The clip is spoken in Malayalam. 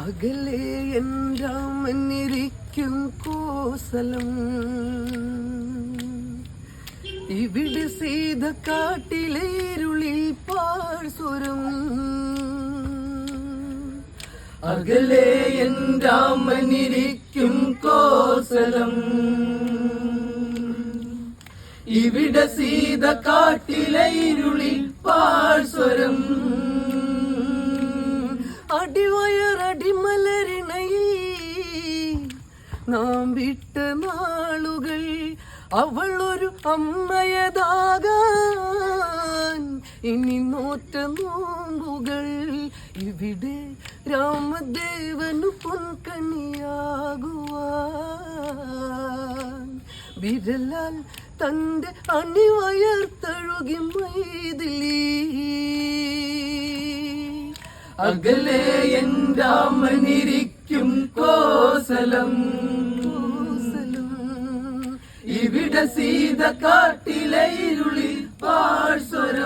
അകലെ രാമനിരിക്കും കോസലം, ഇവിടെ സീത കാട്ടിലേരുളിൽ പാഴ്സ്വരം. അകലെ രാമനിരിക്കും കോസലം, ഇവിടെ സീത കാട്ടിലേരുളിൽ പാഴ്സ്വരം. അടിവയറടിമലരിണയിൽ നാം വിട്ട നാളുകൾ, അവൾ ഒരു അമ്മയതാകാൻ ഇനി നോറ്റ നോമ്പുകൾ. ഇവിടെ രാമദേവനു പൊൻകണിയാകുവാൻ വിരലാൽ തന്റെ അണിവയർത്തഴുകി മൈഥിലി. അകലെ രാമനിരിക്കും കോസലം, ഇവിടെ സീത കാട്ടിലേരുളി പാഴ്സ്വരം.